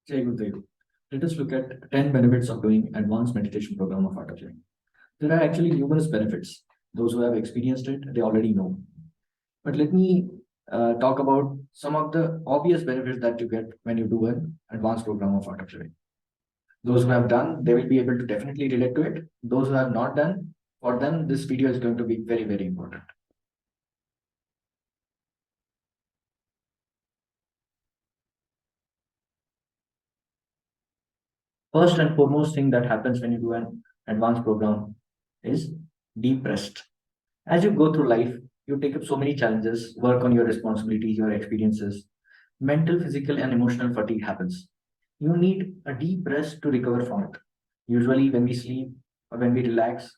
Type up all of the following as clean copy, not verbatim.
Jai Gurudev. Let us look at 10 benefits of doing advanced meditation program of art of living. There are actually numerous benefits. Those who have experienced it, they already know. But let me talk about some of the obvious benefits that you get when you do an advanced program of art of living. Those who have done, they will be able to definitely relate to it. Those who have not done, for them, this video is going to be very, very important. First and foremost thing that happens when you do an advanced program is deep rest. As you go through life, you take up so many challenges, work on your responsibilities, your experiences. Mental, physical, and emotional fatigue happens. You need a deep rest to recover from it. Usually, when we sleep or when we relax,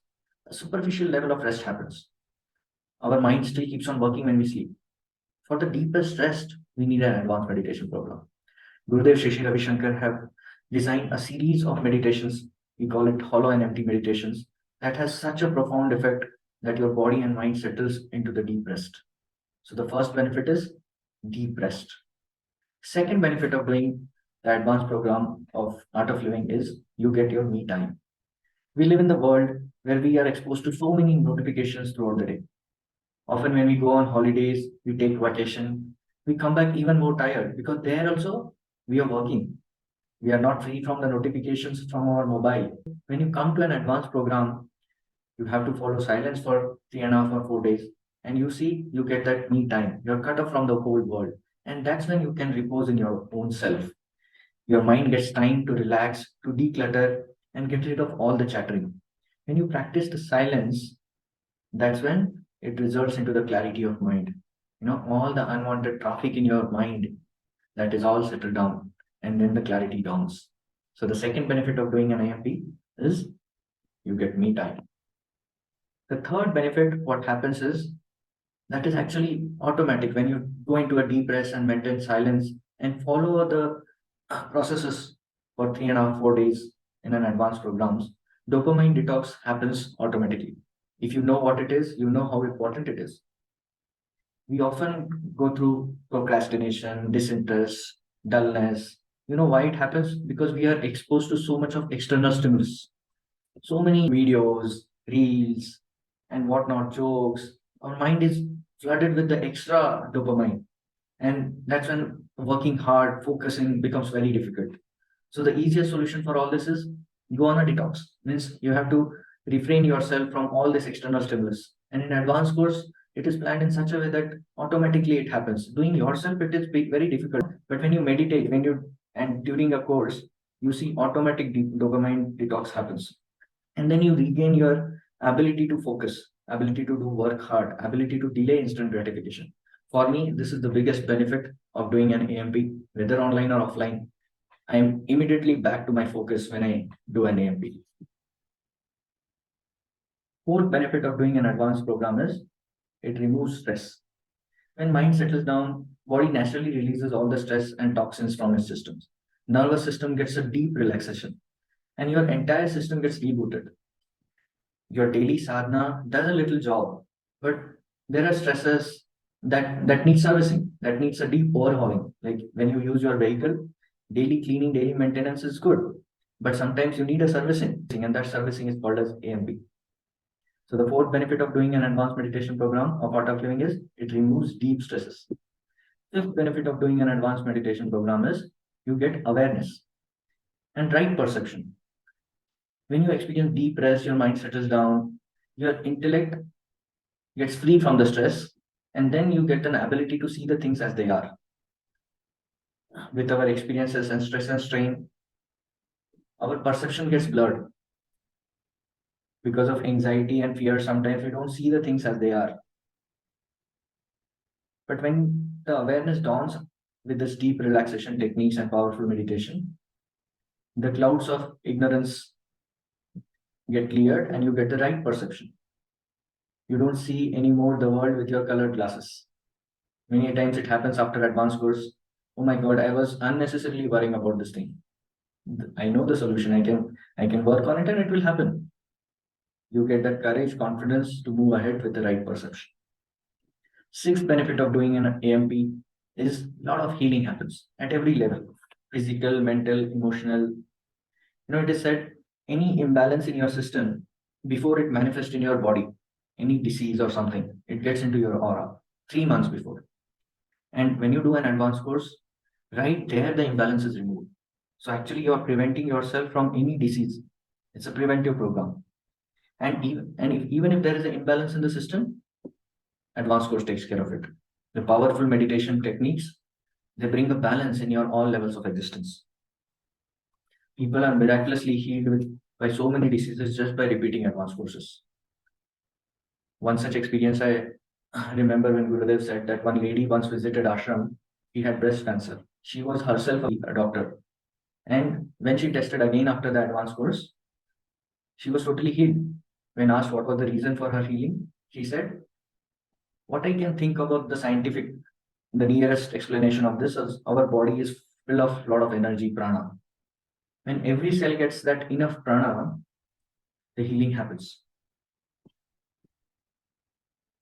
a superficial level of rest happens. Our mind still keeps on working when we sleep. For the deepest rest, we need an advanced meditation program. Gurudev Shishi Ravi Shankar have designed a series of meditations. We call it hollow and empty meditations that has such a profound effect that your body and mind settles into the deep rest. So the first benefit is deep rest. Second benefit of doing the advanced program of art of living is you get your me time. We live in the world where we are exposed to so many notifications throughout the day. Often when we go on holidays, we take vacation, we come back even more tired because there also we are working. We are not free from the notifications from our mobile. When you come to an advanced program, you have to follow silence for 3.5 or 4 days. And you see, you get that me time. You're cut off from the whole world. And that's when you can repose in your own self. Your mind gets time to relax, to declutter, and get rid of all the chattering. When you practice the silence, that's when it results into the clarity of mind. All the unwanted traffic in your mind, that is all settled down, and then the clarity dawns. So the second benefit of doing an AMP is you get me time. The third benefit, what happens is that is actually automatic when you go into a deep rest and maintain silence and follow the processes for 3.5 4 days in an advanced programs. Dopamine detox happens automatically. If you know what it is, you know how important it is. We often go through procrastination, disinterest, dullness. You know why it happens? Because we are exposed to so much of external stimulus, so many videos, reels, and whatnot, jokes. Our mind is flooded with the extra dopamine. And that's when working hard, focusing becomes very difficult. So the easiest solution for all this is go on a detox. Means you have to refrain yourself from all this external stimulus. And in advanced course, it is planned in such a way that automatically it happens. Doing yourself, it is very difficult. But when you meditate, and during a course, you see automatic dopamine detox happens. And then you regain your ability to focus, ability to do work hard, ability to delay instant gratification. For me, this is the biggest benefit of doing an AMP, whether online or offline. I am immediately back to my focus when I do an AMP. Fourth benefit of doing an advanced program is it removes stress. When mind settles down, body naturally releases all the stress and toxins from its systems. Nervous system gets a deep relaxation and your entire system gets rebooted. Your daily sadhana does a little job, but there are stresses that need servicing, that needs a deep overhauling. Like when you use your vehicle, daily cleaning, daily maintenance is good, but sometimes you need a servicing, and that servicing is called as AMP. So the fourth benefit of doing an advanced meditation program of art of living is it removes deep stresses. Fifth benefit of doing an advanced meditation program is you get awareness and right perception. When you experience deep rest, your mind settles down, your intellect gets free from the stress, and then you get an ability to see the things as they are. With our experiences and stress and strain, our perception gets blurred because of anxiety and fear. Sometimes we don't see the things as they are. But when the awareness dawns with this deep relaxation techniques and powerful meditation, the clouds of ignorance get cleared and you get the right perception. You don't see anymore the world with your colored glasses. Many times it happens after advanced course. Oh my God, I was unnecessarily worrying about this thing. I know the solution. I can work on it and it will happen. You get that courage, confidence to move ahead with the right perception. Sixth benefit of doing an AMP is a lot of healing happens at every level. physical, mental, emotional. It is said any imbalance in your system before it manifests in your body, any disease or something, it gets into your aura 3 months before. And when you do an advanced course, right there the imbalance is removed. So actually you're preventing yourself from any disease. It's a preventive program. Even if there is an imbalance in the system, advanced course takes care of it. The powerful meditation techniques, they bring a balance in your all levels of existence. People are miraculously healed by so many diseases just by repeating advanced courses. One such experience I remember when Gurudev said that one lady once visited ashram. She had breast cancer. She was herself a doctor. And when she tested again after the advanced course, she was totally healed. When asked what was the reason for her healing, she said, what I can think about the nearest explanation of this is our body is full of lot of energy, prana. When every cell gets that enough prana, the healing happens.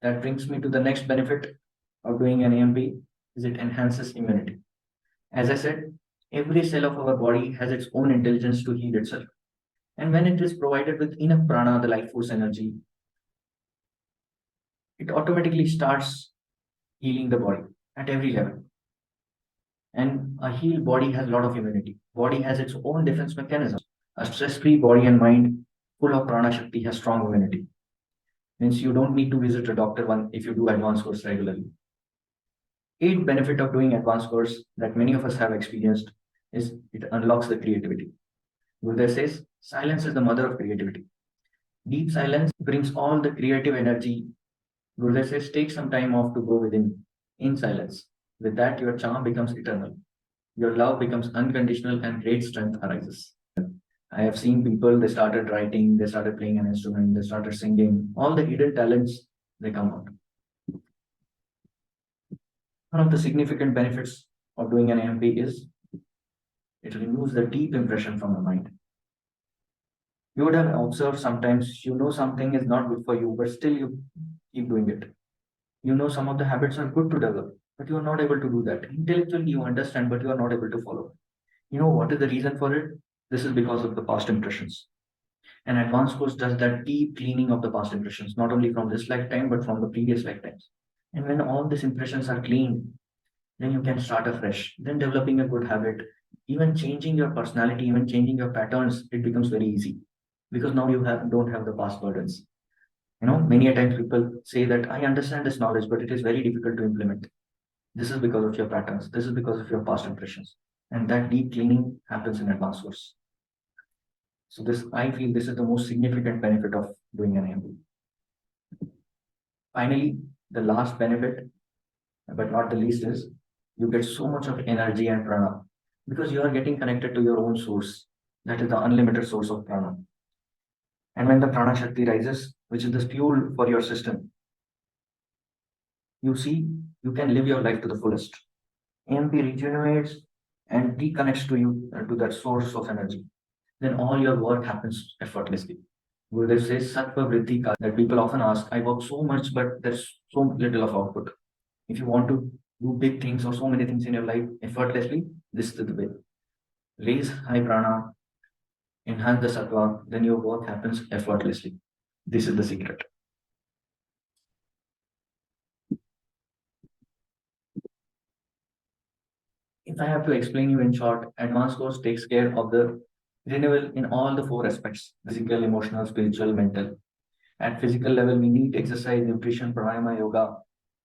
That brings me to the next benefit of doing an AMP is it enhances immunity. As I said, every cell of our body has its own intelligence to heal itself. And when it is provided with enough prana, the life force energy, it automatically starts healing the body at every level. And a healed body has a lot of immunity. Body has its own defense mechanisms. A stress-free body and mind full of prana shakti has strong immunity. Means you don't need to visit a doctor one if you do advanced course regularly. Eighth benefit of doing advanced course that many of us have experienced is it unlocks the creativity. Buddha says silence is the mother of creativity. Deep silence brings all the creative energy. Buddha says take some time off to go within in silence. With that, your charm becomes eternal. Your love becomes unconditional and great strength arises. I have seen people, they started writing, they started playing an instrument, they started singing. All the hidden talents, they come out. One of the significant benefits of doing an AMP is it removes the deep impression from the mind. You would have observed sometimes you know something is not good for you, but still you keep doing it. You know some of the habits are good to develop, but you are not able to do that. Intellectually, you understand, but you are not able to follow. You know what is the reason for it? This is because of the past impressions. An advanced course does that deep cleaning of the past impressions, not only from this lifetime, but from the previous lifetimes. And when all these impressions are clean, then you can start afresh. Then developing a good habit, even changing your personality, even changing your patterns, it becomes very easy because now don't have the past burdens. Many a times people say that I understand this knowledge, but it is very difficult to implement. This is because of your patterns. This is because of your past impressions. And that deep cleaning happens in advanced course. So I feel this is the most significant benefit of doing an AMP. Finally, the last benefit, but not the least, is you get so much of energy and prana because you are getting connected to your own source. That is the unlimited source of prana. And when the prana shakti rises, which is the fuel for your system, you see you can live your life to the fullest. AMP regenerates and reconnects to you to that source of energy. Then all your work happens effortlessly. Gurudev says Sattva Vriddhi Ka, that people often ask, I work so much, but there's so little of output. If you want to do big things or so many things in your life effortlessly, this is the way. Raise high prana, enhance the sattva, then your work happens effortlessly. This is the secret. If I have to explain you in short, advanced course takes care of the renewal in all the four aspects: physical, emotional, spiritual, mental. At physical level, we need exercise, nutrition, pranayama, yoga.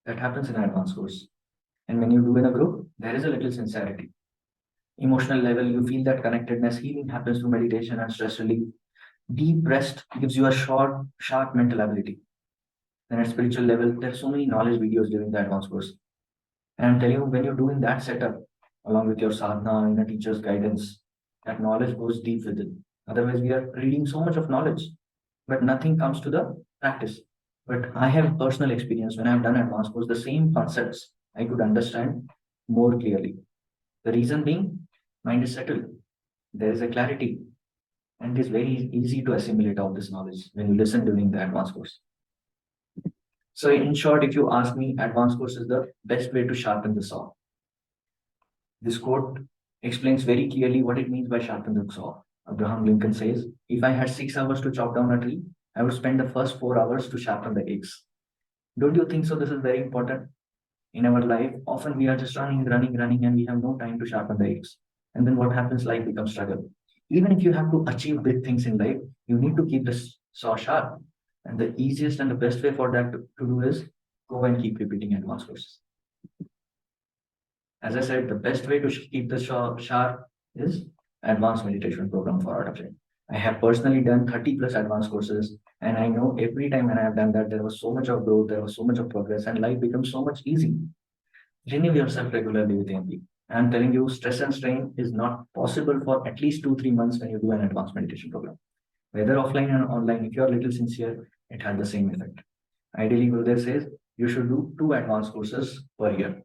That happens in an advanced course. And when you do in a group, there is a little sincerity. Emotional level, you feel that connectedness. Healing happens through meditation and stress relief. Deep rest gives you a short, sharp mental ability. Then at spiritual level, there are so many knowledge videos during the advanced course. And I'm telling you, when you're doing that setup, along with your sadhana and a teacher's guidance, that knowledge goes deep within. Otherwise, we are reading so much of knowledge, but nothing comes to the practice. But I have personal experience when I've done advanced course, the same concepts I could understand more clearly. The reason being, mind is settled. There is a clarity, and it is very easy to assimilate all this knowledge when you listen during the advanced course. So, in short, if you ask me, advanced course is the best way to sharpen the saw. This quote explains very clearly what it means by sharpen the saw. Abraham Lincoln says, if I had 6 hours to chop down a tree, I would spend the first 4 hours to sharpen the axe. Don't you think so? This is very important in our life. Often we are just running, running, running, and we have no time to sharpen the axe. And then what happens? Life becomes struggle. Even if you have to achieve big things in life, you need to keep the saw sharp. And the easiest and the best way for that to do is go and keep repeating advanced courses. As I said, the best way to keep the sharp is advanced meditation program for art of living. I have personally done 30 plus advanced courses, and I know every time when I have done that, there was so much of growth, there was so much of progress, and life becomes so much easy. Renew yourself regularly with AMP. I'm telling you, stress and strain is not possible for at least 2 3 months when you do an advanced meditation program. Whether offline and online, if you are a little sincere, it has the same effect. Ideally, Gurudev says you should do 2 advanced courses per year.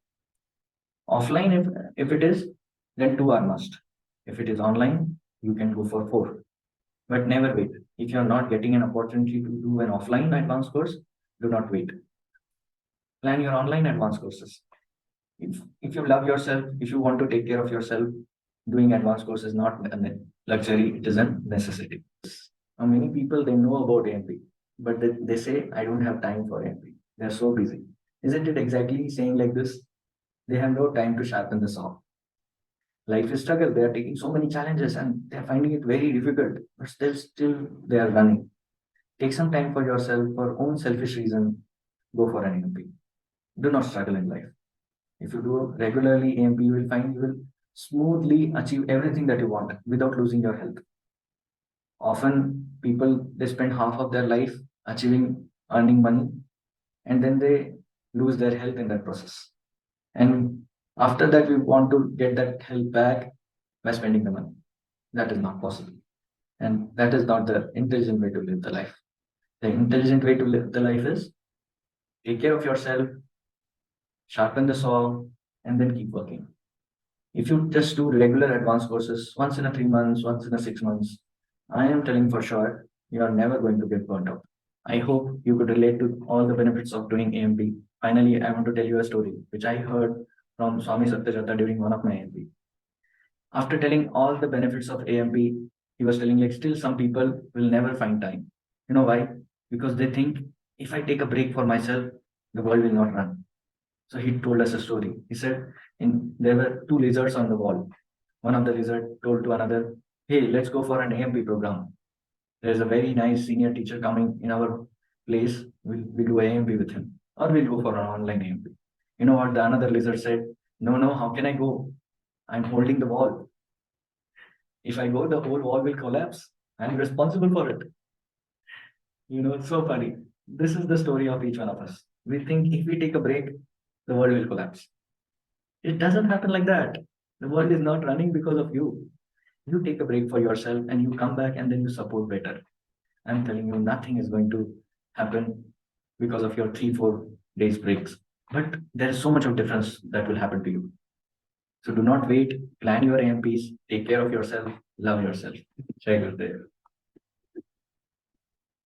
Offline, if it is, then two are must. If it is online, you can go for four. But never wait. If you are not getting an opportunity to do an offline advanced course, do not wait. Plan your online advanced courses. If you love yourself, if you want to take care of yourself, doing advanced course is not a luxury, it is a necessity. Many people they know about AMP, but they say, I don't have time for AMP. They're so busy. Isn't it exactly saying like this? They have no time to sharpen the saw. Life is struggle. They are taking so many challenges and they are finding it very difficult, but still they are running. Take some time for yourself for own selfish reason. Go for an AMP. Do not struggle in life. If you do regularly AMP, you will find you will smoothly achieve everything that you want without losing your health. Often people they spend half of their life achieving earning money and then they lose their health in that process. And after that, we want to get that health back by spending the money. That is not possible. And that is not the intelligent way to live the life. The intelligent way to live the life is take care of yourself, sharpen the saw, and then keep working. If you just do regular advanced courses once in a 3 months, once in a 6 months, I am telling for sure you are never going to get burnt out. I hope you could relate to all the benefits of doing AMP. Finally, I want to tell you a story which I heard from Swami Satyajata during one of my AMP. After telling all the benefits of AMP, he was telling like still some people will never find time. You know why? Because they think if I take a break for myself, the world will not run. So he told us a story. He said there were two lizards on the wall. One of the lizard told to another, hey, let's go for an AMP program. There's a very nice senior teacher coming in our place. We'll do AMP with him. Or we'll go for an online AMP. You know what the another lizard said? No, how can I go? I'm holding the wall. If I go, the whole wall will collapse. I'm responsible for it. It's so funny. This is the story of each one of us. We think if we take a break, the world will collapse. It doesn't happen like that. The world is not running because of you. You take a break for yourself and you come back and then you support better. I'm telling you, nothing is going to happen because of your 3 4 days breaks. But there is so much of difference that will happen to you. So do not wait, plan your AMPs, take care of yourself, love yourself. Jai Gurudev.